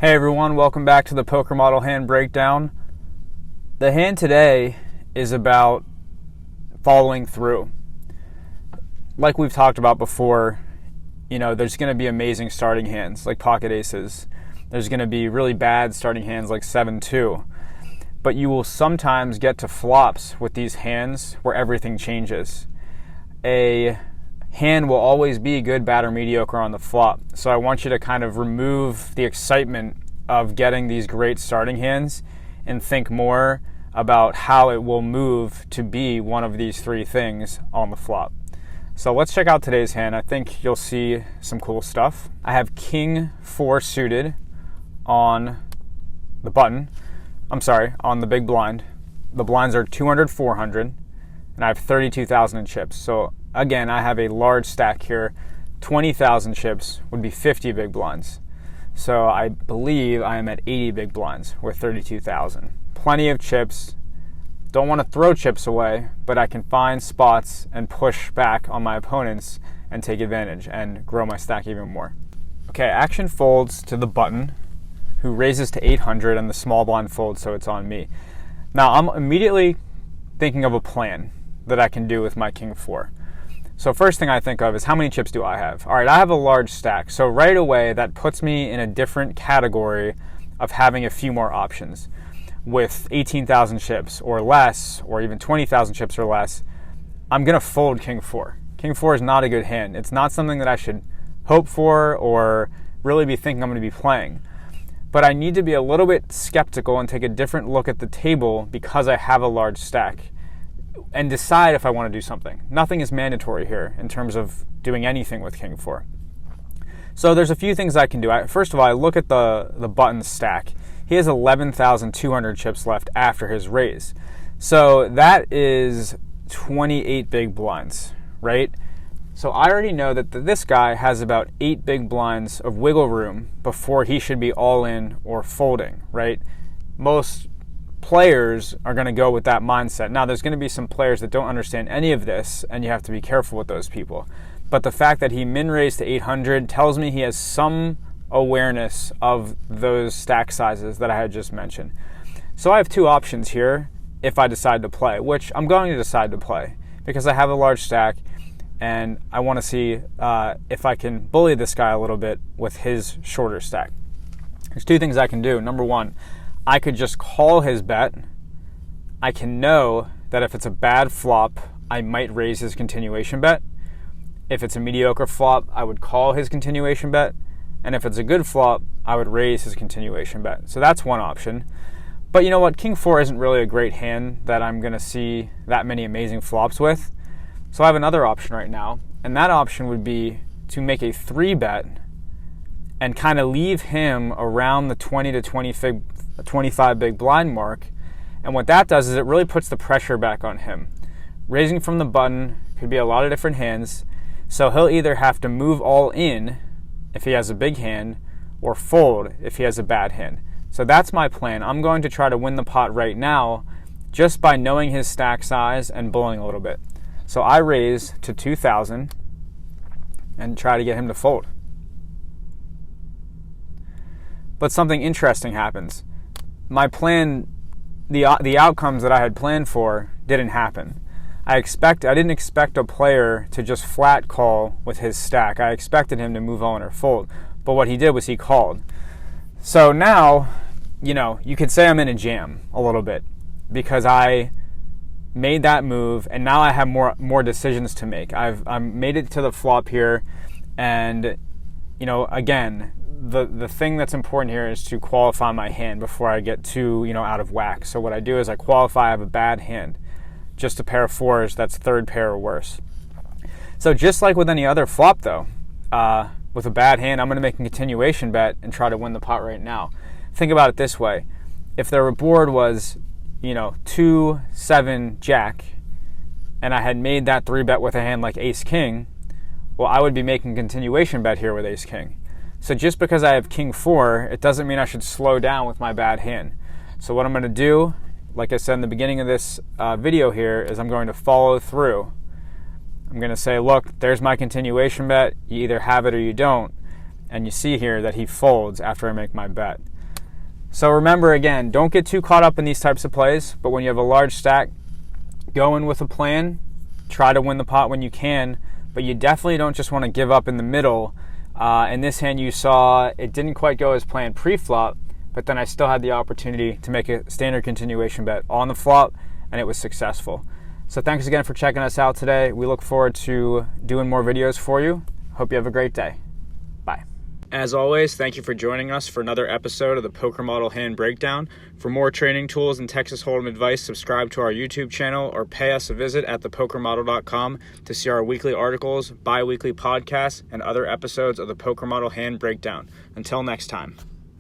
Hey everyone, welcome back to the Poker Model Hand Breakdown. The hand today is about following through. Like we've talked about before, there's going to be amazing starting hands like pocket aces. There's going to be really bad starting hands like 7-2. But you will sometimes get to flops with these hands where everything changes. A hand will always be good, bad, or mediocre on the flop. So I want you to kind of remove the excitement of getting these great starting hands and think more about how it will move to be one of these three things on the flop. So let's check out today's hand. I think you'll see some cool stuff. I have King 4 suited on the button. On the big blind. The blinds are 200, 400, and I have 32,000 in chips. So again, I have a large stack here. 20,000 chips would be 50 big blinds. So I believe I am at 80 big blinds with 32,000. Plenty of chips. Don't want to throw chips away, but I can find spots and push back on my opponents and take advantage and grow my stack even more. Okay, action folds to the button, who raises to 800, and the small blind folds, so it's on me. Now I'm immediately thinking of a plan that I can do with my King 4. So first thing I think of is, how many chips do I have? All right, I have a large stack. So right away, that puts me in a different category of having a few more options. With 18,000 chips or less, or even 20,000 chips or less, I'm gonna fold King 4. King 4 is not a good hand. It's not something that I should hope for or really be thinking I'm gonna be playing. But I need to be a little bit skeptical and take a different look at the table because I have a large stack, and decide if I want to do something. Nothing is mandatory here in terms of doing anything with King 4. So there's a few things I can do. First of all, I look at the button stack. He has 11,200 chips left after his raise. So that is 28 big blinds, right? So I already know that this guy has about 8 big blinds of wiggle room before he should be all in or folding, right? Most players are going to go with that mindset. Now, there's going to be some players that don't understand any of this, and you have to be careful with those people. But the fact that he min-raised to 800 tells me he has some awareness of those stack sizes that I had just mentioned. So I have two options here if I decide to play, which I'm going to decide to play because I have a large stack, and I want to see if I can bully this guy a little bit with his shorter stack. There's two things I can do. Number one, I could just call his bet. I can know that if it's a bad flop, I might raise his continuation bet. If it's a mediocre flop, I would call his continuation bet. And if it's a good flop, I would raise his continuation bet. So that's one option. But you know what? King 4 isn't really a great hand that I'm going to see that many amazing flops with. So I have another option right now. And that option would be to make a 3-bet and kind of leave him around the 20 to 25 big blind mark. And what that does is it really puts the pressure back on him. Raising from the button could be a lot of different hands, so he'll either have to move all in if he has a big hand or fold if he has a bad hand. So that's my plan. I'm going to try to win the pot right now just by knowing his stack size and bullying a little bit. So I raise to 2,000 and try to get him to fold. But something interesting happens. My plan, the outcomes that I had planned for didn't happen. I didn't expect a player to just flat call with his stack. I expected him to move on or fold. But what he did was he called. So now, you could say I'm in a jam a little bit because I made that move, and now I have more decisions to make. I've made it to the flop here, and again, the thing that's important here is to qualify my hand before I get too out of whack. So what I do is I qualify I have a bad hand, just a pair of 4s, that's third pair or worse. So just like with any other flop though, with a bad hand, I'm going to make a continuation bet and try to win the pot right now. Think about it this way: if the board was 2, 7, Jack, and I had made that 3-bet with a hand like Ace King, well, I would be making a continuation bet here with Ace King. So just because I have King 4, it doesn't mean I should slow down with my bad hand. So what I'm going to do, like I said in the beginning of this video here, is I'm going to follow through. I'm going to say, look, there's my continuation bet. You either have it or you don't. And you see here that he folds after I make my bet. So remember, again, don't get too caught up in these types of plays, but when you have a large stack, go in with a plan, try to win the pot when you can, but you definitely don't just want to give up in the middle. In this hand you saw it didn't quite go as planned pre-flop, but then I still had the opportunity to make a standard continuation bet on the flop, and it was successful. So thanks again for checking us out today. We look forward to doing more videos for you. Hope you have a great day. Bye. As always, thank you for joining us for another episode of the Poker Model Hand Breakdown. For more training tools and Texas Hold'em advice, subscribe to our YouTube channel or pay us a visit at thepokermodel.com to see our weekly articles, bi-weekly podcasts, and other episodes of the Poker Model Hand Breakdown. Until next time.